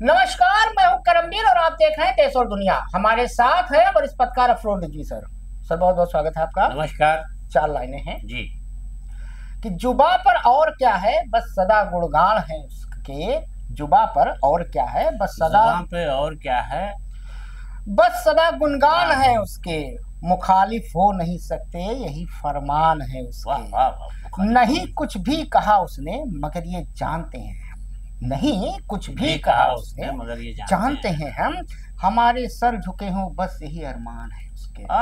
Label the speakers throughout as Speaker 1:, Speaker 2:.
Speaker 1: नमस्कार, मैं हूं करमबीर और आप देख रहे हैं देश और दुनिया। हमारे साथ है वरिष्ठ पत्रकार अफरोज रिजवी सर। सर बहुत बहुत स्वागत है आपका।
Speaker 2: नमस्कार
Speaker 1: 4 लाइनें हैं
Speaker 2: जी।
Speaker 1: कि जुबा पर और क्या है बस सदा गुणगान है उसके। जुबा पर और क्या है बस सदा,
Speaker 2: जुबान पे और क्या है,
Speaker 1: बस सदा गुणगान
Speaker 2: वाह
Speaker 1: है उसके। मुखालिफ हो नहीं सकते यही फरमान है
Speaker 2: वाह
Speaker 1: उसके।
Speaker 2: वाह वाह, मुखालिफ
Speaker 1: नहीं कुछ भी कहा उसने मगर ये जानते हैं हम। नहीं कुछ भी कहा उसने
Speaker 2: मगर ये
Speaker 1: जानते
Speaker 2: हैं।
Speaker 1: हैं हम। हमारे सर झुके हों बस यही अरमान है उसके।
Speaker 2: आ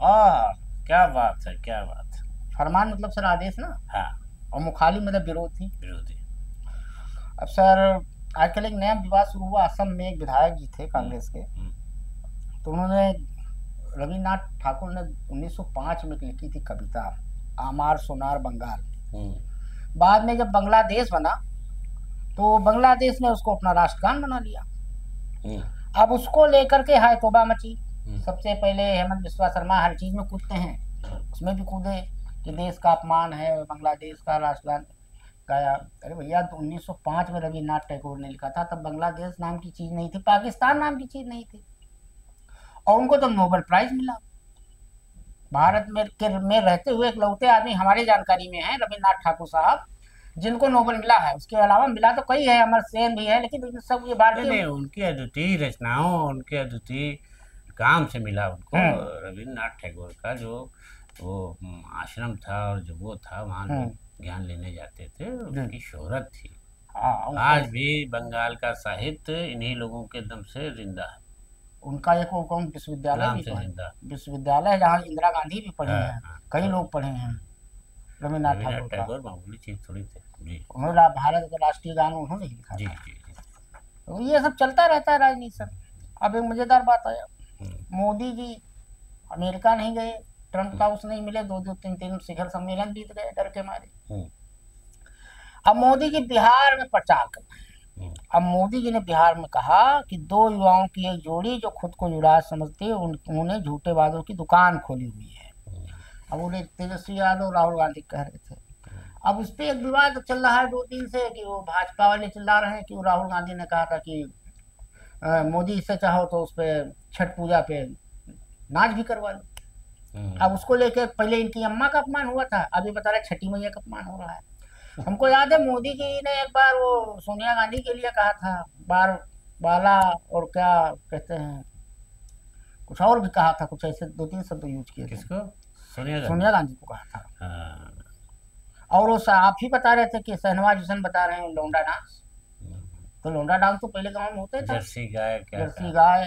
Speaker 2: आ क्या बात है, क्या बात है।
Speaker 1: फरमान मतलब सर आदेश ना,
Speaker 2: हाँ,
Speaker 1: और मुखालिफ मतलब विरोधी।
Speaker 2: विरोधी।
Speaker 1: अब सर आजकल एक नया विवाद शुरू हुआ। असम में एक विधायक जी थे कांग्रेस के, तो उन्होंने रविन्द्रनाथ ठाकुर ने 1905 में लिखी थी कविता आमार सोनार बंगाल। बाद में जब बांग्लादेश बना तो बांग्लादेश ने उसको अपना राष्ट्रगान बना लिया। अब उसको लेकर के हाय तौबा मची। सबसे पहले हेमंत बिस्वा शर्मा हर चीज में कूदते हैं, उसमें भी कूदे कि देश का अपमान है, बांग्लादेश का राष्ट्रगान गाया। अरे भैया 1905 में रविन्द्रनाथ टैगोर ने लिखा था, तब बांग्लादेश नाम की चीज नहीं थी, पाकिस्तान नाम की चीज नहीं थी, और उनको तो नोबेल प्राइज मिला। भारत में रहते हुए इकलौते आदमी हमारी जानकारी में है रविन्द्रनाथ ठाकुर साहब जिनको नोबेल मिला है। उसके अलावा मिला तो कई है, अमर सेन भी है, लेकिन सब ये
Speaker 2: नहीं
Speaker 1: भारतीय।
Speaker 2: नहीं, उनकी अद्वितीय रचनाओं, उनके अद्वितीय काम से मिला उनको। रविन्द्रनाथ टैगोर का जो वो आश्रम था और जो वो था, वहाँ लोग ज्ञान लेने जाते थे, उनकी शोहरत थी। आज भी बंगाल का साहित्य इन्हीं लोगों के दम से जिंदा है।
Speaker 1: उनका एक कौन विश्वविद्यालय भी तो है, विश्वविद्यालय जहाँ इंदिरा गांधी भी पढ़े हैं, कई लोग पढ़े हैं रविन्द्रनाथ
Speaker 2: टैगोर। मामूली चीज थोड़ी थे जी।
Speaker 1: उन्होंने भारत का राष्ट्रीय गान उन्होंने ही लिखा
Speaker 2: जी
Speaker 1: था।
Speaker 2: जी जी।
Speaker 1: तो ये सब चलता रहता है राजनीति सर। अब एक मजेदार बात आया, मोदी जी अमेरिका नहीं गए, ट्रंप हाउस नहीं मिले, 2-2 3-3 शिखर सम्मेलन बीत गए डर के मारे। अब मोदी जी बिहार में प्रचार कर रहे हैं। अब मोदी जी ने बिहार में कहा कि 2 युवाओं की एक जोड़ी जो खुद को युवराज समझते हैं उन्होंने झूठे वादों की दुकान खोली हुई है। अब उन्हें तेजस्वी यादव राहुल गांधी कह रहे थे। अब उस पर एक विवाद चल रहा है 2 दिन से कि वो भाजपा वाले चिल्ला रहे हैं कि वो राहुल गांधी ने कहा था कि मोदी से चाहो तो उस पर छठ पूजा पे नाच भी करवा लो। अब उसको लेकर पहले इनकी अम्मा का अपमान हुआ था, अभी बता रहे छठी मैया का अपमान हो रहा है। हमको याद है मोदी जी ने एक बार वो सोनिया गांधी के लिए कहा था बार बाला, और क्या कहते हैं कुछ और भी कहा था, कुछ ऐसे 2-3 शब्द यूज किए।
Speaker 2: किसको? सोनिया
Speaker 1: गांधी को कहा था। और वो आप ही बता रहे थे कि शहनवाज हुसैन बता रहे हैं लौंडा डांस। तो लौंडा डांस तो पहले गांव में होते थे,
Speaker 2: जर्सी गाय,
Speaker 1: जर्सी गाय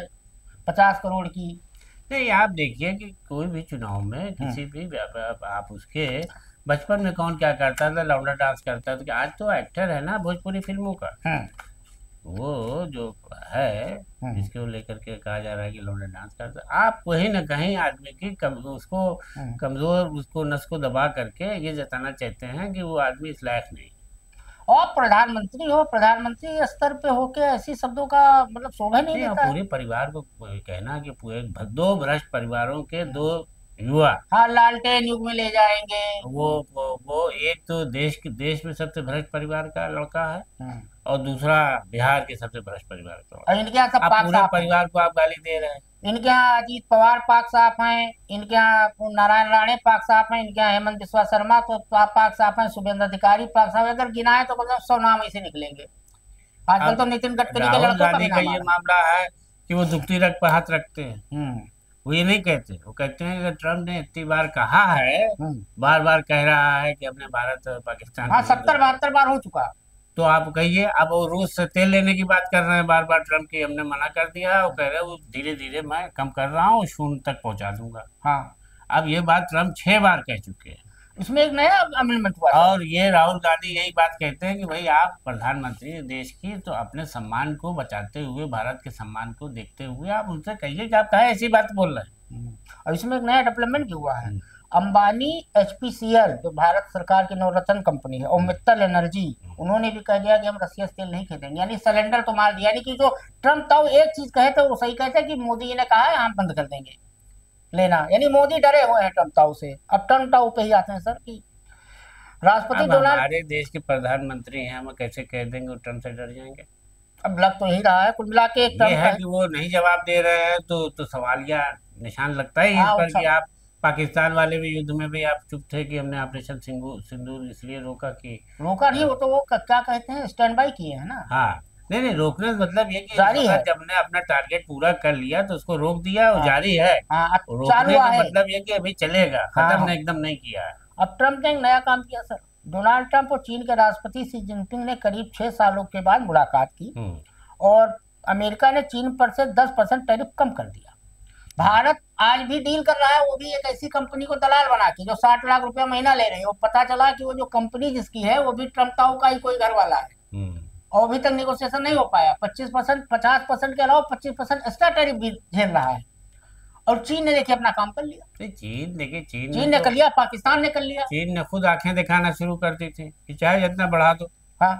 Speaker 1: 50 करोड़ की।
Speaker 2: नहीं, आप देखिए कि कोई भी चुनाव में किसी भी आप उसके बचपन में कौन क्या करता था, लौंडा डांस करता था। तो आज तो एक्टर है ना भोजपुरी फिल्मों का, वो जो है जिसको लेकर के कहा जा रहा है कि लौंडा डांस करता, आप कहीं ना कहीं आदमी की उसको कमजोर, उसको नस को दबा करके ये जताना चाहते हैं कि वो आदमी इस लायक नहीं।
Speaker 1: और प्रधानमंत्री हो, प्रधानमंत्री स्तर पे होके ऐसी शब्दों का मतलब शोभा नहीं देता।
Speaker 2: पूरे परिवार को कहना कि पूरे 2 भ्रष्ट परिवारों के 2 युवा
Speaker 1: हाँ लालटेन युग में ले जाएंगे।
Speaker 2: वो एक तो देश में सबसे भ्रष्ट परिवार का लड़का है, और दूसरा बिहार के सबसे भ्रष्ट परिवार का।
Speaker 1: और इनके यहाँ सब
Speaker 2: पूरे परिवार को आप गाली दे रहे हैं।
Speaker 1: इनके यहाँ अजीत पवार पाक साफ हैं, इनके यहाँ नारायण राणे पाक साफ हैं, इनके यहाँ हेमंत बिस्वा शर्मा तो पाक साफ हैं, शुभेंद्र अधिकारी पाक साफ। अगर गिनाए तो मतलब 100 नाम ऐसे निकलेंगे। आजकल तो नितिन गडकरी के लड़कों का भी नाम
Speaker 2: ये मामला है कि वो दुखती रग पर हाथ रखते हैं। वो ये नहीं कहते, वो कहते हैं कि ट्रम्प ने इतनी बार कहा है, बार बार कह रहा है कि अपने भारत और पाकिस्तान, हाँ
Speaker 1: 70-72 बार हो चुका।
Speaker 2: तो आप कहिए, अब वो रूस से तेल लेने की बात कर रहे हैं बार बार ट्रम्प की, हमने मना कर दिया है, वो कह रहे हैं वो धीरे धीरे मैं कम कर रहा हूँ, 0 तक पहुंचा दूंगा।
Speaker 1: हाँ,
Speaker 2: अब ये बात ट्रम्प 6 बार कह चुके हैं।
Speaker 1: इसमें एक नया अमेंडमेंट हुआ,
Speaker 2: और ये राहुल गांधी यही बात कहते हैं कि भाई आप प्रधानमंत्री देश की, तो अपने सम्मान को बचाते हुए, भारत के सम्मान को देखते हुए आप उनसे कहिए कि आप कहे ऐसी बात बोल रहे हैं।
Speaker 1: और इसमें एक नया डेवलपमेंट भी हुआ है। अंबानी HPCL जो भारत सरकार की नवरत्न कंपनी है, और मित्तल एनर्जी, उन्होंने भी कह दिया कि हम रसिया से तेल नहीं खरीदेंगे, यानी सिलेंडर तो मार दिया। यानी कि जो ट्रम्प था वो एक चीज कहे तो वो सही कहते कि मोदी जी ने कहा है हम बंद कर देंगे लेना, यानी मोदी डरे हुए हैं ट्रम्प ताऊ से। अब ट्रम्प ताऊ पे ही आते हैं सर कि राष्ट्रपति डोनाल्ड,
Speaker 2: हमारे देश के प्रधानमंत्री हैं, हम कैसे कह देंगे ट्रम्प से डर जाएंगे?
Speaker 1: अब लग तो यही रहा है कुल मिला के एक
Speaker 2: ये
Speaker 1: टर्म
Speaker 2: है
Speaker 1: का।
Speaker 2: कि वो नहीं जवाब दे रहे हैं तो सवालिया निशान लगता ही इस
Speaker 1: हाँ
Speaker 2: पर
Speaker 1: अच्छा,
Speaker 2: कि आप पाकिस्तान वाले भी युद्ध में भी आप चुप थे कि हमने ऑपरेशन सिंदूर इसलिए रोका कि
Speaker 1: रोका नहीं, वो तो वो क्या कहते हैं स्टैंड बाई किए है ना,
Speaker 2: हाँ। नहीं नहीं, रोकने का मतलब ये कि
Speaker 1: जारी है।
Speaker 2: अगर जब ने अपना टारगेट पूरा कर लिया तो उसको रोक दिया और
Speaker 1: हाँ
Speaker 2: जारी है।
Speaker 1: हाँ, अब चालू
Speaker 2: रोकने का
Speaker 1: है।
Speaker 2: मतलब ये कि अभी चलेगा,
Speaker 1: हाँ
Speaker 2: खत्म
Speaker 1: हाँ,
Speaker 2: नहीं एकदम नहीं किया है।
Speaker 1: अब ट्रम्प ने एक नया काम किया सर। डोनाल्ड ट्रम्प और चीन के राष्ट्रपति शी जिनपिंग ने करीब 6 सालों के बाद मुलाकात की,
Speaker 2: हम्म
Speaker 1: और अमेरिका ने चीन पर से 10% टैरिफ कम कर दिया। भारत आज भी डील कर रहा है, वो भी एक ऐसी कंपनी को दलाल बना के जो 60 लाख रुपया महीना ले रही है। वो पता चला कि वो जो कंपनी जिसकी है वो भी ट्रम्प ताऊ का ही कोई घर वाला है,
Speaker 2: हम्म
Speaker 1: और अभी तक नेगोशिएशन नहीं हो पाया। 25%, 50% के अलावा 25% एक्स्ट्रा टैरिफ भी झेल रहा है। और चीन ने देखिए अपना काम कर लिया।
Speaker 2: नहीं, चीन देखिए, चीन ने
Speaker 1: चीन ने
Speaker 2: तो
Speaker 1: कर लिया, पाकिस्तान ने कर लिया।
Speaker 2: चीन ने खुद आंखें दिखाना शुरू कर दी थी कि चाहे जितना बढ़ा दो,
Speaker 1: हाँ,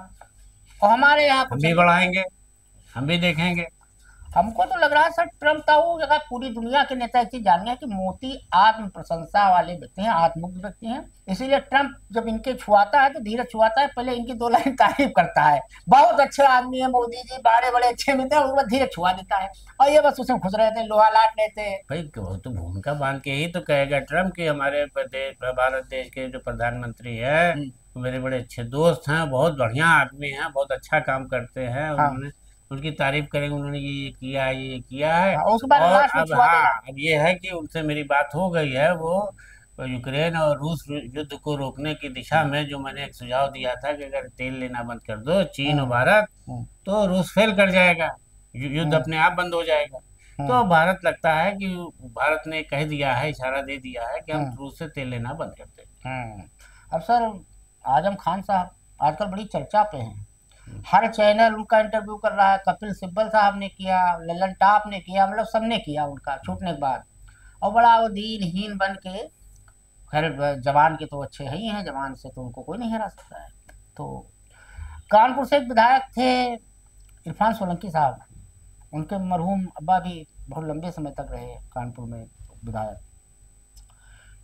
Speaker 1: और हमारे यहाँ
Speaker 2: हम
Speaker 1: कुछ
Speaker 2: भी
Speaker 1: नहीं।
Speaker 2: बढ़ाएंगे, हम भी देखेंगे।
Speaker 1: हमको तो लग रहा है सर ट्रम्प था वो जगह पूरी दुनिया के नेता एक चीज जान गए कि मोदी आत्म प्रशंसा वाले व्यक्ति हैं, आत्ममुक्त व्यक्ति हैं। इसीलिए ट्रम्प जब इनके छुआता है तो धीरे छुआता है, पहले इनकी 2 लाइन तारीफ करता है, बहुत अच्छे आदमी है मोदी जी, बड़े बड़े अच्छे मिलते हैं, उसके बाद धीरे छुआ देता है, और ये बस उसमें खुश रहते हैं, लोहा लाट लेते हैं।
Speaker 2: भाई वो तो भूमिका बांध के ही तो कहेगा ट्रम्प कि हमारे भारत देश के जो प्रधानमंत्री है मेरे बड़े अच्छे दोस्त हैं, बहुत बढ़िया आदमी हैं, बहुत अच्छा काम करते हैं।
Speaker 1: हाँ
Speaker 2: उन्होंने उनकी तारीफ करेंगे, उन्होंने ये किया है, ये किया है।
Speaker 1: हाँ, उसके बाद
Speaker 2: और
Speaker 1: लास्ट में
Speaker 2: अब
Speaker 1: छुआ
Speaker 2: हाँ,
Speaker 1: देगा।
Speaker 2: अब ये है कि उनसे मेरी बात हो गई है, वो यूक्रेन और रूस युद्ध को रोकने की दिशा में जो मैंने एक सुझाव दिया था कि अगर तेल लेना बंद कर दो चीन और
Speaker 1: हम्म
Speaker 2: भारत,
Speaker 1: हम्म
Speaker 2: तो रूस फेल कर जाएगा, युद्ध
Speaker 1: हम्म
Speaker 2: अपने आप बंद हो जाएगा। तो
Speaker 1: हम्म
Speaker 2: भारत लगता है कि भारत ने कह दिया है, इशारा दे दिया है कि हम
Speaker 1: हम्म
Speaker 2: रूस से तेल लेना बंद कर देंगे।
Speaker 1: अब सर आजम खान साहब आजकल बड़ी चर्चा पे हैं, हर चैनल उनका इंटरव्यू कर रहा है। कपिल सिब्बल साहब ने किया, लल्लन टॉप ने किया, मतलब सबने किया उनका छूटने के बाद, और बड़ा वो दीनहीन बन के। खैर जवान के तो अच्छे ही हैं, जवान से तो उनको कोई नहीं हरा सकता है। तो कानपुर से एक विधायक थे इरफान सोलंकी साहब, उनके मरहूम अब्बा भी बहुत लंबे समय तक रहे कानपुर में विधायक।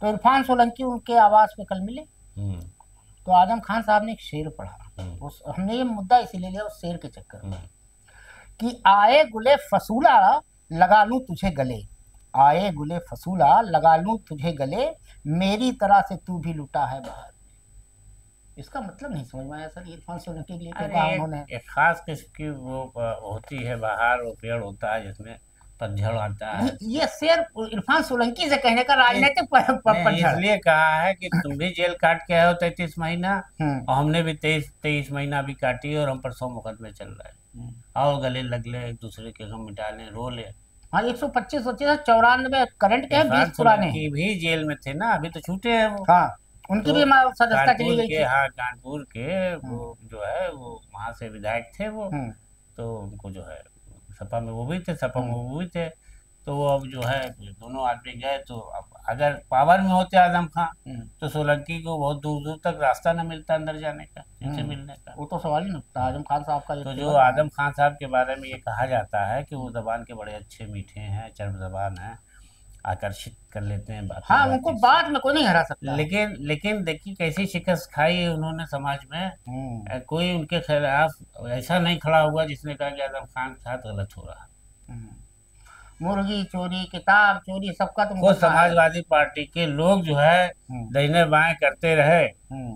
Speaker 1: तो इरफान सोलंकी उनके आवास पे कल मिले,
Speaker 2: हम्म
Speaker 1: तो आजम खान साहब ने एक शेर पढ़ा। उस हमने ये मुद्दा इसीलिए लिया उस शेर के चक्कर में कि आए गुले फसूला लगा लूं तुझे गले, आए गुले फसूला लगा लूं तुझे गले, मेरी तरह से तू भी लुटा है बाहर। इसका मतलब नहीं समझ में आया सर, इरफान सोलंकी के लिए क्या कहा उन्होंने।
Speaker 2: एक खास किस्म की वो होती है बाहर, वो पेड़ होता है जिसमें पतझड़ आता है।
Speaker 1: ये शेर इरफान सोलंकी से कहने का राजनीतिक पतझड़।
Speaker 2: इसलिए कहा है कि तुम भी जेल काट के आए हो 33 महीना, और हमने भी 23 महीना भी काटी, और हम पर 100 मुकदमे चल रहे हैं। आओ गले लग ले, एक दूसरे के गम मिटा ले, रो ले।
Speaker 1: हाँ 125 94 करंट के हैं, 20 पुराने हैं।
Speaker 2: भी जेल में थे ना, अभी तो छूटे हैं वो।
Speaker 1: हाँ उनकी भी सदस्यता चली गई थी।
Speaker 2: हाँ कानपुर के वो जो है वो वहाँ से विधायक थे वो, तो उनको जो है सपा में वो भी थे, सपा में वो भी थे। तो वो अब जो है दोनों आदमी गए, तो अब अगर पावर में होते आजम खान तो सोलंकी को बहुत दूर दूर तक रास्ता न मिलता अंदर जाने का, इनसे मिलने का।
Speaker 1: वो तो सवाल ही नहीं, आजम खान साहब का
Speaker 2: तो जो आजम खान साहब के बारे में ये कहा जाता है कि वो जबान के बड़े अच्छे मीठे हैं, चर्म जबान है, आकर्षित कर लेते हैं बात।
Speaker 1: हाँ उनको बात में कोई नहीं हरा सकता।
Speaker 2: लेकिन देखिए कैसी शिकस्त खाई उन्होंने समाज में। कोई उनके खिलाफ ऐसा नहीं खड़ा हुआ जिसने कहा कि आजम खान के साथ गलत हो रहा।
Speaker 1: मुर्गी चोरी, किताब चोरी, सबका तो
Speaker 2: वो समाजवादी पार्टी के लोग जो है दाहिने बाएं करते रहे,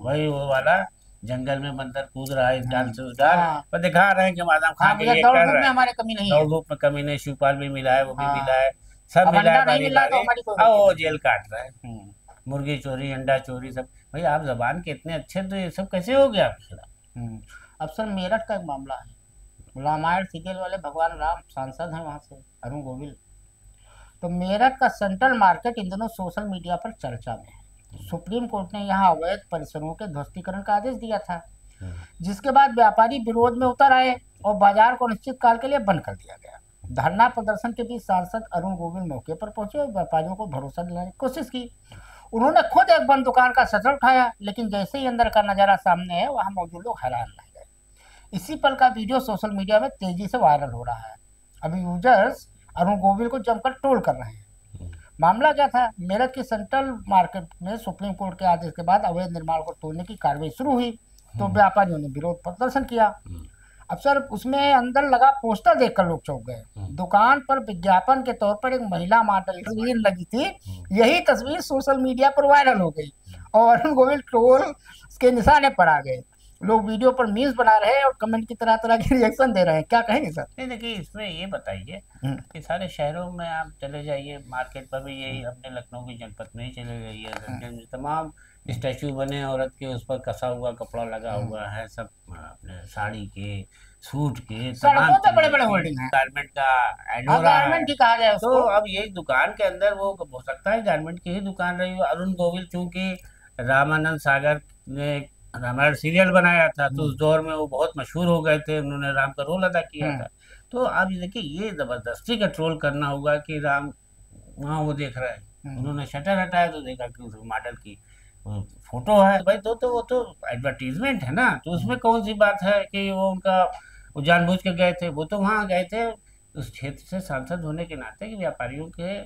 Speaker 2: वही वो वाला जंगल में बंदर कूद रहा है इस डाल से उस डाल, पर दिखा रहे हैं कि आजम खान के लिए कर रहे हैं।
Speaker 1: हमारे कमी नहीं है,
Speaker 2: दौड़ धूप में कमी नहीं, शिवपाल भी मिला है, वो भी मिला है, सब मिला है बारी बारी, वो जेल काट रहा है। मुर्गी चोरी, अंडा चोरी, सब। भाई आप जबान के इतने अच्छे, तो ये सब कैसे हो गया आपके खिलाफ।
Speaker 1: अब सर मेरठ का एक मामला है, रामायण सीरियल वाले भगवान राम सांसद हैं वहाँ से, अरुण गोविल। तो मेरठ का सेंट्रल मार्केट इन दिनों सोशल मीडिया पर चर्चा में है। सुप्रीम कोर्ट ने यहाँ अवैध परिसरों के ध्वस्तीकरण का आदेश दिया था, जिसके बाद व्यापारी विरोध में उतर आए और बाजार को निश्चित काल के लिए बंद कर दिया गया। धरना प्रदर्शन के बीच सांसद अरुण गोविल मौके पर पहुंचे और व्यापारियों को भरोसा दिलाने की कोशिश की। उन्होंने खुद एक बंद दुकान का शटर उठाया, लेकिन जैसे ही अंदर का नजारा सामने है वहां मौजूद लोग हैरान रह गए। इसी पल का वीडियो सोशल मीडिया में तेजी से वायरल हो रहा है। अभी यूजर्स अरुण गोविल को जमकर ट्रोल कर रहे हैं। मामला क्या था, मेरठ के सेंट्रल मार्केट में सुप्रीम कोर्ट के आदेश के बाद अवैध निर्माण को तोड़ने की कार्रवाई शुरू हुई, तो व्यापारियों ने विरोध प्रदर्शन किया। अब सर उसमें अंदर लगा पोस्टर देखकर लोग चौंक गए। दुकान पर विज्ञापन के तौर पर एक महिला मॉडल की तस्वीर लगी थी। यही तस्वीर सोशल मीडिया पर वायरल हो गई और अरुण गोविल ट्रोल के निशाने पर आ गए। लोग वीडियो पर मीम्स बना रहे हैं और कमेंट की तरह तरह के रिएक्शन दे रहे हैं। क्या कहेंगे सर?
Speaker 2: नहीं देखिए, इसमें ये बताइए कि सारे शहरों में आप चले जाइए, मार्केट पर भी यही, अपने लखनऊ की जनपद में ही चले जाइए, तमाम स्टैचू बने औरत के, उस पर कसा हुआ कपड़ा लगा हुआ है, सब अपने साड़ी के, सूट के,
Speaker 1: सड़कों पे बड़े बड़े होर्डिंग हैं,
Speaker 2: गारमेंट का एड हो रहा है।
Speaker 1: गारमेंट ही कहा जाए
Speaker 2: तो
Speaker 1: उसको।
Speaker 2: अब ये दुकान के अंदर वो हो सकता है गारमेंट की ही दुकान रही हो। अरुण गोविल चूंकि रामानंद सागर ने रामायण सीरियल बनाया था तो उस दौर में वो बहुत मशहूर हो गए थे, उन्होंने राम का रोल अदा किया था। तो अब देखिए ये जबरदस्ती का ट्रोल करना होगा कि राम वहाँ वो देख रहा है, उन्होंने शटर हटाया तो देखा कि उस मॉडल की फोटो है भाई, तो वो तो एडवर्टीजमेंट है ना, तो उसमें कौन सी बात है कि वो उनका वो जानबूझ के गए थे, वो तो वहाँ गए थे उस क्षेत्र से सांसद होने के नाते कि व्यापारियों के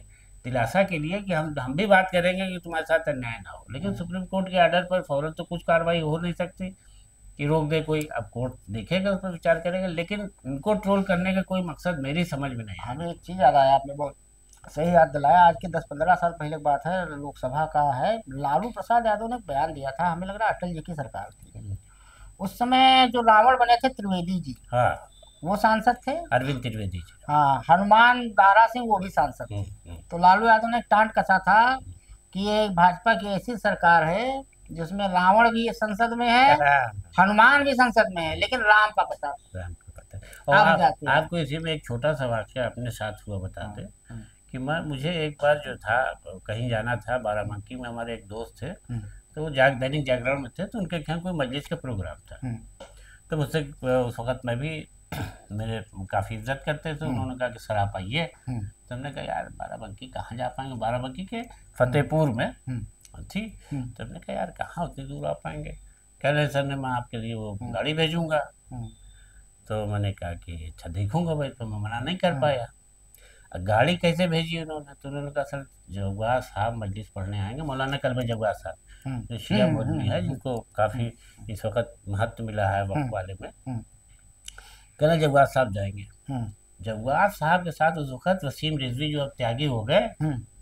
Speaker 2: दिलासा के लिए कि हम भी बात करेंगे कि तुम्हारे साथ अन्याय ना हो। लेकिन सुप्रीम कोर्ट के आर्डर पर फौरन तो कुछ कार्रवाई हो नहीं सकती कि रोक दे कोई, अब कोर्ट देखेगा, उस पर विचार करेगा। लेकिन उनको ट्रोल करने का कोई मकसद मेरी समझ में नहीं है।
Speaker 1: हमें एक चीज याद आया, आपने बहुत सही याद दिलाया। आज के 10-15 साल पहले की बात है, लोकसभा का है, लालू प्रसाद यादव ने बयान दिया था, हमें लग रहा है अटल जी की सरकार थी उस समय। जो रावण बने थे त्रिवेदी जी,
Speaker 2: हाँ,
Speaker 1: वो सांसद थे,
Speaker 2: अरविंद त्रिवेदी जी।
Speaker 1: हाँ, हनुमान दारा सिंह वो भी सांसद थे। तो लालू यादव ने टांट कसा था कि ये भाजपा की ऐसी सरकार है जिसमें रावण भी संसद में है, हनुमान भी संसद में है, लेकिन राम का पता
Speaker 2: और आपको इसी में एक छोटा सा वाक्य अपने साथ हुआ बताते कि मुझे एक बार जो था कहीं जाना था, बाराबंकी में हमारे एक दोस्त थे, तो वो दैनिक जागरण में थे, तो उनके यहाँ कोई मजलिस का प्रोग्राम था। तो मुझसे उस वक्त मैं भी मेरे काफ़ी इज्जत करते थे, उन्होंने कहा कि सर आप आइए। तो हमने कहा यार बाराबंकी कहाँ जा पाएंगे, बाराबंकी के फतेहपुर में थी। तो हमने कहा यार कहाँ उतनी दूर आ पाएंगे, कह रहे सर ने मैं आपके लिए वो गाड़ी भेजूंगा। तो मैंने कहा कि अच्छा देखूंगा भाई, तो मैं मना नहीं कर पाया। गाड़ी कैसे भेजी उन्होंने, तो उन्होंने कहा सर जगुआ साहब मजलिस पढ़ने आएंगे, मौलाना कल्बे जगुआ साहब जो शिया मौलवी है, जिनको काफ़ी इस वक्त महत्व मिला है वक्त वाले में, कहना जगुआ साहब जाएंगे। जगुआ साहब के साथ उस वक्त वसीम रिजवी जो अब त्यागी हो गए,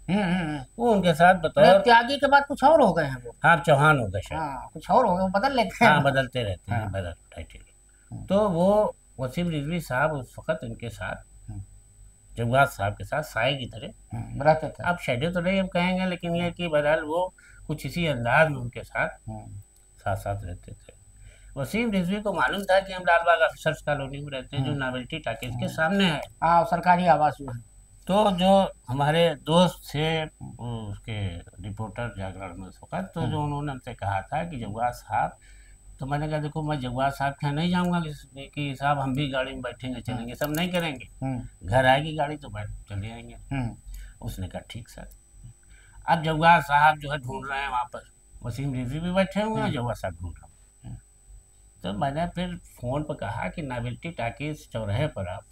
Speaker 2: वो उनके साथ बताओ,
Speaker 1: त्यागी के बाद कुछ और हो गए हैं वो,
Speaker 2: हाँ चौहान हो गए शायद,
Speaker 1: हाँ, कुछ और हो गए, वो बदल लेते हैं,
Speaker 2: हाँ बदलते रहते हैं बदल टाइटल। तो वो वसीम रिजवी साहब उस वक्त उनके साथ जगुआत साहब के साथ साए की तरह
Speaker 1: रहते थे।
Speaker 2: अब शेडे तो नहीं हम कहेंगे, लेकिन ये कि बहरहाल वो कुछ इसी अंदाज में उनके साथ साथ साथ रहते थे। वसीम रिजवी को मालूम था कि हम लालबाग अफसर्स कॉलोनी में रहते हैं, जो नॉवेल्टी टॉकीज के सामने है,
Speaker 1: हाँ सरकारी आवास जो है।
Speaker 2: तो जो हमारे दोस्त थे उसके रिपोर्टर जागरण में उस वक्त, तो जो उन्होंने हमसे कहा था कि जगुआत साहब, तो मैंने कहा देखो मैं जगुआत साहब के यहाँ नहीं जाऊँगा कि साहब हम भी गाड़ी में बैठेंगे चलेंगे, सब नहीं करेंगे, घर आएगी गाड़ी तो बैठ चले आएंगे। उसने कहा ठीक सर। अब जगुआत साहब जो है ढूंढ रहे हैं वहाँ पर, वसीम रिजवी भी बैठे हुए हैं, जगुआत साहब ढूंढ रहे हैं। तो मैंने फिर फ़ोन पर कहा कि नॉवेल्टी टॉकीज चौराहे पर, आप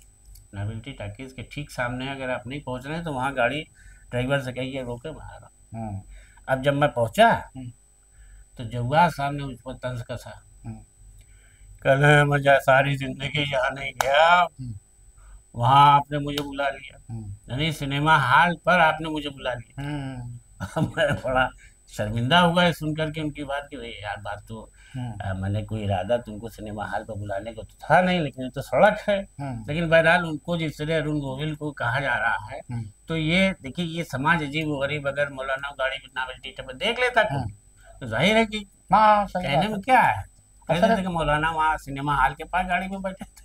Speaker 2: नॉवेल्टी टॉकीज के ठीक सामने अगर आप नहीं पहुँच रहे हैं तो वहाँ गाड़ी ड्राइवर से कहिए रोके, मैं आ रहा हूँ। अब जब मैं पहुँचा तो जगुआत साहब ने मुझ पर तंज कसा, कल मैं सारी जिंदगी यहाँ नहीं गया, वहाँ आपने मुझे बुला लिया, यानी सिनेमा हॉल पर आपने मुझे बुला लिया। मैं बड़ा शर्मिंदा हुआ सुनकर के उनकी बात कि भाई यार बात तो मैंने कोई इरादा तुमको सिनेमा हॉल पर बुलाने को तो था नहीं, लेकिन ये तो सड़क है। लेकिन बहरहाल उनको जिस तरह अरुण गोविल को कहा जा रहा है, तो ये देखिए ये समाज अजीब व गरीब, अगर मौलाना गाड़ी नॉवेल्टी पर देख लेता तो जाहिर है कि कहने में क्या है, कहते थे कि मौलाना वहाँ सिनेमा हॉल के पास गाड़ी में बैठे थे।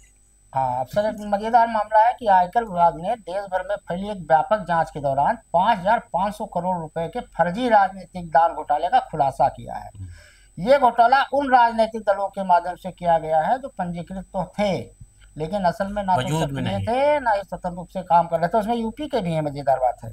Speaker 1: हाँ, अफसर एक मजेदार मामला है कि आयकर विभाग ने देश भर में फैली एक व्यापक जांच के दौरान 5,500 करोड़ रुपए के फर्जी राजनीतिक दान घोटाले का खुलासा किया है। ये घोटाला उन राजनीतिक दलों के माध्यम से किया गया है जो पंजीकृत तो थे, लेकिन असल में ना तो सक्रिय थे ना ही स्वतंत्र रूप से काम कर रहे थे। उसमें यूपी के भी है, मजेदार बात है।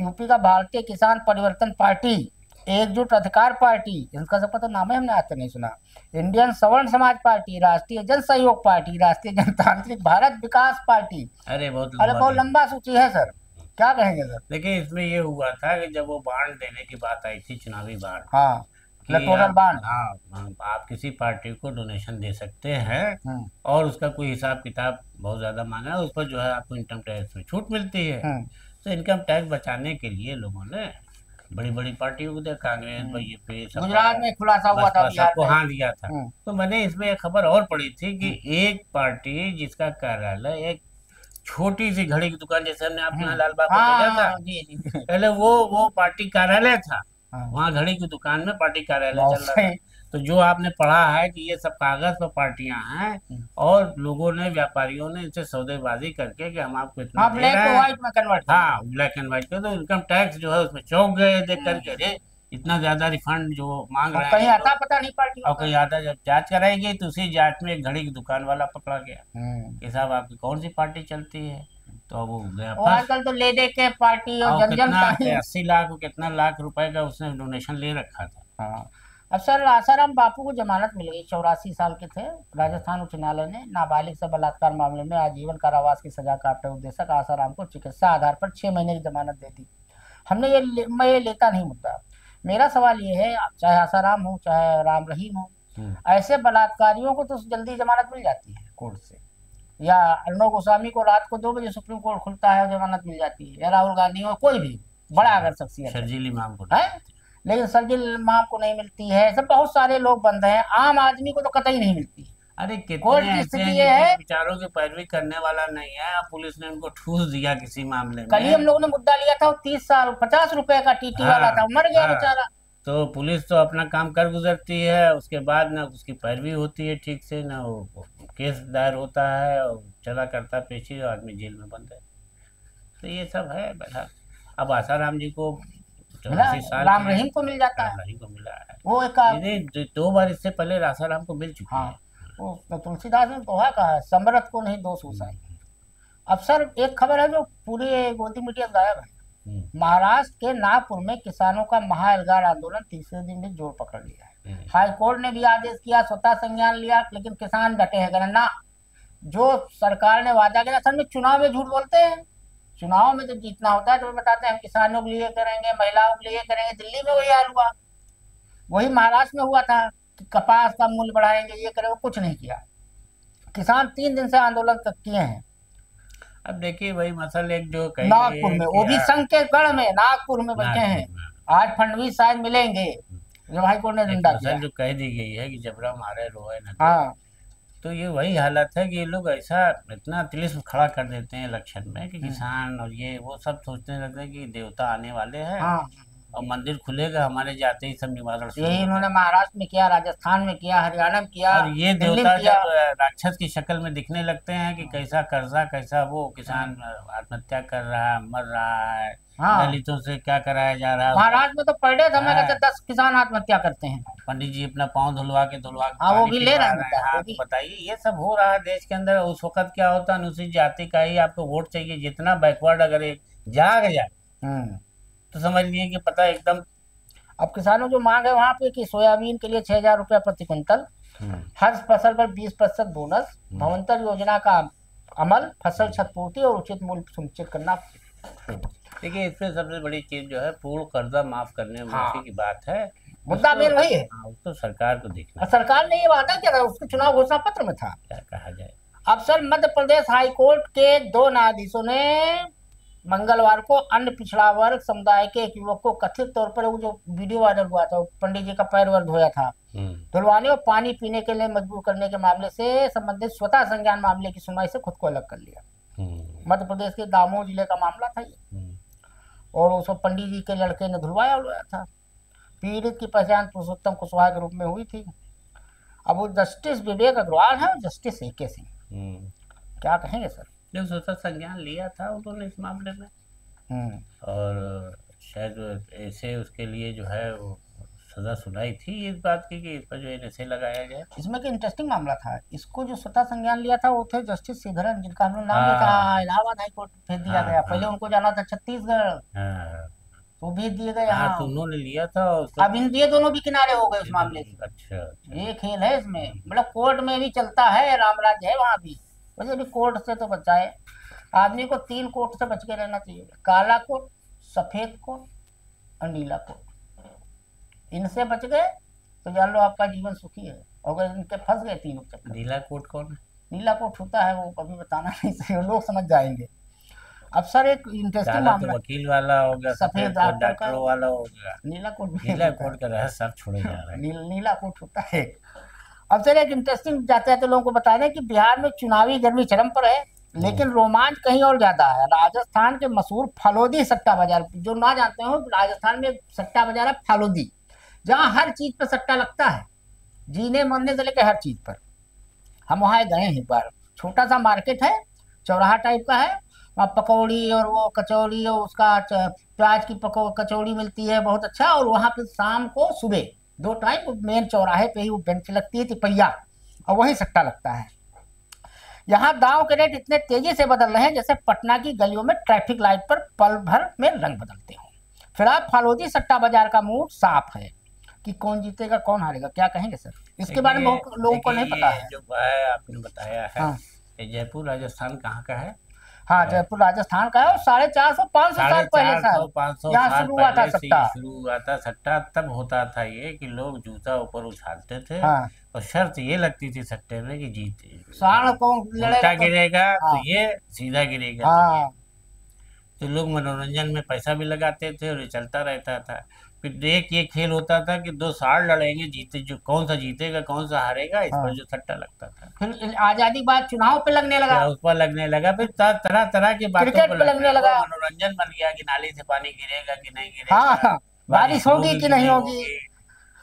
Speaker 1: यूपी का भारतीय किसान परिवर्तन पार्टी, एकजुट अधिकार पार्टी, इनका सबका तो नाम है हमने आज तक नहीं सुना, इंडियन सवर्ण समाज पार्टी, राष्ट्रीय जन सहयोग पार्टी, राष्ट्रीय जनतांत्रिक भारत विकास पार्टी।
Speaker 2: अरे बहुत
Speaker 1: लंबा सूची है सर, क्या कहेंगे सर?
Speaker 2: देखिए इसमें ये हुआ था कि जब वो बांड देने की बात आई थी, चुनावी बांड,
Speaker 1: हाँ, इलेक्टोरल बॉन्ड।
Speaker 2: हाँ, आप किसी पार्टी को डोनेशन दे सकते हैं और उसका कोई हिसाब किताब बहुत ज्यादा मांगा है, उस पर जो है आपको इनकम टैक्स में छूट मिलती है। तो इनकम टैक्स बचाने के लिए लोगों ने बड़ी बड़ी पार्टियों को दिया, कांग्रेस, बीजेपी,
Speaker 1: गुजरात में खुलासा हुआ था,
Speaker 2: बसपा,
Speaker 1: बिहार
Speaker 2: सबको
Speaker 1: में।
Speaker 2: हाँ दिया था। तो मैंने इसमें एक खबर और पढ़ी थी कि एक पार्टी जिसका कार्यालय एक छोटी सी घड़ी की दुकान, जैसे हमने आपके यहाँ लाल बाग में भेजा था,
Speaker 1: हाँ जी जी।
Speaker 2: पहले वो पार्टी कार्यालय था,
Speaker 1: हाँ।
Speaker 2: वहाँ घड़ी की दुकान में पार्टी कार्यालय
Speaker 1: बहुत
Speaker 2: चल रहा था।
Speaker 1: सही।
Speaker 2: तो जो आपने पढ़ा है कि ये सब कागज पर पार्टियां हैं और लोगों ने, व्यापारियों ने इनसे सौदेबाजी करके कि हम आपको इतना
Speaker 1: हाँ,
Speaker 2: दे
Speaker 1: ब्लैक
Speaker 2: रहे
Speaker 1: टू
Speaker 2: हैं,
Speaker 1: व्हाइट में कन्वर्ट।
Speaker 2: हाँ ब्लैक एंड व्हाइट के, तो इनकम टैक्स जो है उसमें चौंक गए देख करके, अरे इतना ज्यादा रिफंड जो मांग रहे
Speaker 1: कहीं
Speaker 2: हैं
Speaker 1: आता पता नहीं पार्टी।
Speaker 2: और कहीं आता, जब जांच कराई गई तो उसी जांच में एक घड़ी की दुकान वाला पकड़ा गया कि साहब आपकी कौन सी पार्टी चलती है। तो अब वो गया
Speaker 1: और आजकल तो ले दे के पार्टी और जन जन
Speaker 2: कितना
Speaker 1: का
Speaker 2: 80 लाख कितना लाख रुपए का उसने डोनेशन ले रखा था।
Speaker 1: हाँ। अब सर, आसाराम बापू को जमानत मिल गई, 84 साल के थे। राजस्थान उच्च न्यायालय ने नाबालिग से बलात्कार मामले में आजीवन कारावास की सजा काटते उद्देश्य आसाराम को चिकित्सा आधार पर 6 महीने की जमानत दे दी। मैं ये लेता नहीं मुद्दा। मेरा सवाल ये है, चाहे आसाराम हो चाहे राम रहीम हो, ऐसे बलात्कारियों को तो जल्दी जमानत मिल जाती है कोर्ट से, या अर्णव गोस्वामी को रात को 2 बजे सुप्रीम कोर्ट खुलता है और जमानत मिल जाती है, या राहुल गांधी हो, कोई भी बड़ा अगर शख्सियत
Speaker 2: शर्जील इमाम को
Speaker 1: है, लेकिन शर्जील इमाम को नहीं मिलती है। सब बहुत सारे लोग बंद हैं, आम आदमी को तो कतई नहीं मिलती।
Speaker 2: अरे
Speaker 1: कोर्ट
Speaker 2: कितने
Speaker 1: की
Speaker 2: ऐसे
Speaker 1: स्थिति
Speaker 2: हैं
Speaker 1: ये है,
Speaker 2: जिनके विचारों की पैरवी करने वाला नहीं है, पुलिस ने उनको ठूस दिया किसी मामले
Speaker 1: कल ही हम
Speaker 2: में।
Speaker 1: लोगों ने मुद्दा लिया था, 30 साल 50 रुपए का टीटी वाला था, मर गया बेचारा।
Speaker 2: तो पुलिस तो अपना काम कर गुजरती है, उसके बाद ना उसकी पैरवी होती है ठीक से, ना वो केस दायर होता है और चला करता पेशी, आदमी जेल में बंद है। तो ये सब है बैठा। अब आसाराम जी को 84 साल
Speaker 1: राम रहीम को मिल जाता है,
Speaker 2: राम रहीम को मिला है,
Speaker 1: वो एक
Speaker 2: 2 बार इससे पहले आसाराम को मिल चुका है।
Speaker 1: वो तुलसीदास ने दोहा कहा है, समरथ को नहीं दोष उसाई। अब सर, एक खबर है जो पूरे गोदी मीडिया गायब है। महाराष्ट्र के नागपुर में किसानों का महा एल्गार आंदोलन तीसरे दिन भी जोर पकड़ लिया है। हाई कोर्ट ने भी आदेश किया, स्वतः संज्ञान लिया, लेकिन किसान डटे हैं, कहना ना, जो सरकार ने वादा किया। असल में चुनाव में झूठ बोलते हैं। चुनाव में जब जीतना होता है तो वो बताते हैं हम किसानों के लिए करेंगे, महिलाओं के लिए करेंगे। दिल्ली में वही हाल हुआ, वही महाराष्ट्र में हुआ था कि कपास का मूल्य बढ़ाएंगे, ये करेंगे, कुछ नहीं किया। किसान 3 दिन से आंदोलन तक किए हैं।
Speaker 2: अब देखिए वही मसल एक जो
Speaker 1: नागपुर में, वो भी संघ के गढ़ में, नागपुर में बैठे हैं। आज फडणवीस शायद मिलेंगे, जब हाई कोर्ट ने डंडा दिया।
Speaker 2: जो कह दी गई है कि जबरा मारे रोए न। हाँ, तो ये वही हालत है कि ये लोग ऐसा इतना तिलिस्म खड़ा कर देते हैं इलेक्शन में कि किसान और ये वो सब सोचने लगते हैं कि देवता आने वाले हैं। हाँ। और मंदिर खुलेगा हमारे जाते ही सब निवारण।
Speaker 1: यही इन्होंने महाराष्ट्र में किया, राजस्थान में किया, हरियाणा में किया।
Speaker 2: और ये देवता जब राक्षस की शक्ल में दिखने लगते हैं कि कैसा कर्जा, कैसा वो, किसान आत्महत्या कर रहा है, मर रहा है, दलितों से क्या कराया जा रहा है।
Speaker 1: महाराष्ट्र में तो पर डे समय 10 किसान आत्महत्या करते हैं।
Speaker 2: पंडित जी अपना पाँव धुलवा के
Speaker 1: वो भी ले रहे हैं।
Speaker 2: बताइए ये सब हो रहा है देश के अंदर। उस वक्त क्या होता है, अनुसूचित जाति का ही आपको वोट चाहिए। जितना बैकवर्ड अगर एक जाग जाए तो समझ लिए कि पता एकदम।
Speaker 1: अब किसानों जो मांग है वहां पे कि सोयाबीन के लिए 6,000 रुपया प्रति क्विंटल, हर फसल पर 20% बोनस, भवंतर योजना का अमल, फसल क्षतिपूर्ति और उचित मूल्य सुनिश्चित करना।
Speaker 2: देखिए इसमें सबसे बड़ी चीज जो है पूर्ण कर्जा माफ करने माफी की बात है।
Speaker 1: मुद्दा मेन वही है।
Speaker 2: तो सरकार को देखना।
Speaker 1: सरकार ने ये वादा किया था, उसके चुनाव घोषणा पत्र में था।
Speaker 2: क्या कहा जाए।
Speaker 1: अब sir, Madhya Pradesh high court के 2 न्यायाधीशों ने मंगलवार को अन्य पिछड़ा वर्ग समुदाय के एक युवक को कथित तौर पर, वो जो वीडियो वायरल हुआ था, पंडित जी का पैर वैर धोया था, धुलवाने और पानी पीने के लिए मजबूर करने के मामले से संबंधित स्वतः संज्ञान मामले की सुनवाई से खुद को अलग कर लिया। मध्य प्रदेश के दामोह जिले का मामला था ये, और उसको पंडित जी के लड़के ने धुलवाया था। पीड़ित की पहचान पुरुषोत्तम कुशवाहा के रूप में हुई थी। अब वो जस्टिस विवेक अग्रवाल है और जस्टिस AK सिंह, क्या कहेंगे सर?
Speaker 2: जो स्वतः संज्ञान लिया था उन्होंने इस मामले में, और शायद ऐसे उसके लिए जो है वो सजा सुनाई थी इस बात की कि इस पर जो NSA लगाया जाए।
Speaker 1: इसमें कि इंटरेस्टिंग मामला था। इसको जो स्वतः संज्ञान लिया था वो थे जस्टिस श्रीधरन, जिनका हमने नाम भी कहा, इलाहाबाद हाई कोर्ट भेज दिया गया। पहले उनको जाना था छत्तीसगढ़, तो भेज दिए गए यहाँ।
Speaker 2: तो उन्होंने लिया था।
Speaker 1: अब ये दोनों भी किनारे हो गए उस मामले से।
Speaker 2: अच्छा,
Speaker 1: ये खेल है इसमें, मतलब कोर्ट में भी चलता है, रामराज है वहाँ भी। वैसे भी कोर्ट से तो बचाए आदमी को। 3 कोर्ट से बच के रहना चाहिए, काला कोर्ट, सफेद कोर्ट और नीला कोर्ट। इनसे बच गए तो जान लो आपका जीवन सुखी है। और अगर इनके फंस गए तीनों चक्कर।
Speaker 2: नीला कोट कौन है?
Speaker 1: नीला कोट होता है वो कभी बताना नहीं सही, वो लोग समझ जाएंगे। अब सर एक इंटरेस्टिंग
Speaker 2: काला तो
Speaker 1: मामला,
Speaker 2: वकील वाला हो गया,
Speaker 1: सफेद
Speaker 2: सफेद कोट
Speaker 1: डॉक्टर का,
Speaker 2: डॉक्टरों वाला हो गया।
Speaker 1: नीला कोट भी
Speaker 2: नीला
Speaker 1: होता है।
Speaker 2: कोट का रहस्य सब छोड़े जा रहे हैं।
Speaker 1: नीला कोट होता है। अब सर एक इंटरेस्टिंग जाते जाते लोगों को बता दें कि बिहार में चुनावी गर्मी चरम पर है, लेकिन रोमांच कहीं और ज्यादा है। राजस्थान के मशहूर फालोदी सट्टा बाजार, जो ना जानते हो, राजस्थान में सट्टा बाजार है फालोदी, जहाँ हर चीज पर सट्टा लगता है, जीने मरने से लेकर हर चीज पर। हम वहाँ गए हैं एक बार, छोटा सा मार्केट है, चौराहा टाइप का है, वहाँ पकौड़ी और वो कचौड़ी और उसका प्याज की कचौड़ी मिलती है, बहुत अच्छा। और वहाँ पे शाम को सुबह 2 टाइम मेन चौराहे पे ही वो बेंच लगती है तिपैया, और वही सट्टा लगता है। यहाँ दांव के रेट इतने तेजी से बदल रहे हैं जैसे पटना की गलियों में ट्रैफिक लाइट पर पल भर में रंग बदलते हो। फिलहाल फालोदी सट्टा बाजार का मूड साफ है कि कौन जीतेगा कौन हारेगा, क्या कहेंगे सर? इसके बारे में लोगों को नहीं पता है।
Speaker 2: जो है आपने बताया है,
Speaker 1: हाँ।
Speaker 2: ये जयपुर राजस्थान कहाँ का है?
Speaker 1: हाँ, जयपुर राजस्थान का है, और 450-500 साल पहले
Speaker 2: 450-500
Speaker 1: यहाँ
Speaker 2: साल
Speaker 1: शुरू हुआ था
Speaker 2: पहले से
Speaker 1: सट्टा।
Speaker 2: शुरू हुआ था सट्टा। तब होता था ये कि लोग जूता ऊपर उछालते थे,
Speaker 1: हाँ।
Speaker 2: और शर्त ये लगती थी सट्टे में कि जीते,
Speaker 1: साढ़ कौन
Speaker 2: उल्टा
Speaker 1: लड़ेगा
Speaker 2: गिरेगा तो
Speaker 1: हाँ।
Speaker 2: ये सीधा गिरेगा।
Speaker 1: हाँ।
Speaker 2: तो लोग मनोरंजन में पैसा भी लगाते थे और ये चलता रहता था। फिर एक ये खेल होता था कि 2 साल लड़ेंगे, जीते जो कौन सा जीतेगा कौन सा हारेगा, इस पर जो सट्टा लगता था।
Speaker 1: फिर आजादी के बाद चुनाव पे लगने लगा,
Speaker 2: उस पर लगने लगा, फिर तरह तरह की बातों
Speaker 1: क्रिकेट
Speaker 2: पर
Speaker 1: पे लगने लगा।
Speaker 2: मनोरंजन बन गया कि नाली से पानी गिरेगा कि नहीं गिरेगा,
Speaker 1: हाँ, बारिश होगी कि नहीं होगी।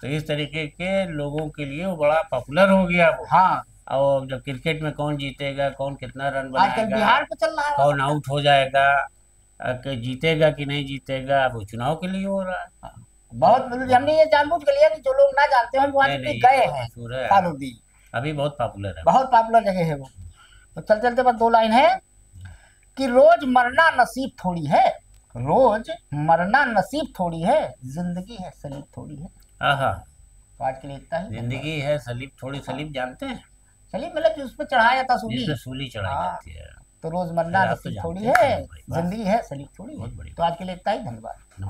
Speaker 2: तो इस तरीके के लोगों के लिए वो बड़ा पॉपुलर हो गया वो।
Speaker 1: हाँ,
Speaker 2: और जब क्रिकेट में कौन जीतेगा, कौन कितना रन
Speaker 1: आजकल
Speaker 2: बनाएगा,
Speaker 1: बिहार पे चल रहा है।
Speaker 2: कौन आउट हो जाएगा, कि जीतेगा कि नहीं जीतेगा, अब वो चुनाव के लिए हो रहा है।
Speaker 1: बहुत हमने ये जानबूझ के लिया कि जो लोग ना जानते हैं वहाँ
Speaker 2: नहीं,
Speaker 1: गए
Speaker 2: बहुत
Speaker 1: हैं।
Speaker 2: मशहूर है,
Speaker 1: फालोदी
Speaker 2: अभी बहुत पॉपुलर है।
Speaker 1: बहुत पॉपुलर जगह है वो। तो चलते चलते बस 2 लाइन है कि रोज मरना नसीब थोड़ी है, रोज मरना नसीब थोड़ी है, जिंदगी है सलीब थोड़ी है।
Speaker 2: आहा,
Speaker 1: तो आज के लिए इतना ही।
Speaker 2: जिंदगी है सलीब थोड़ी। सलीब जानते हैं?
Speaker 1: सलीब मतलब जो उस पर चढ़ाया जाता सूली,
Speaker 2: जिस पे सूली चढ़ाई
Speaker 1: हाँ।
Speaker 2: जाती है।
Speaker 1: तो रोज मरना
Speaker 2: आप तो
Speaker 1: नसीब
Speaker 2: जानते
Speaker 1: थोड़ी
Speaker 2: हैं,
Speaker 1: है,
Speaker 2: बहुत बड़ी बात।
Speaker 1: जिंदगी है सलीब थोड़ी
Speaker 2: बहुत
Speaker 1: है।
Speaker 2: बड़ी
Speaker 1: तो आज के लिए इतना ही, धन्यवाद।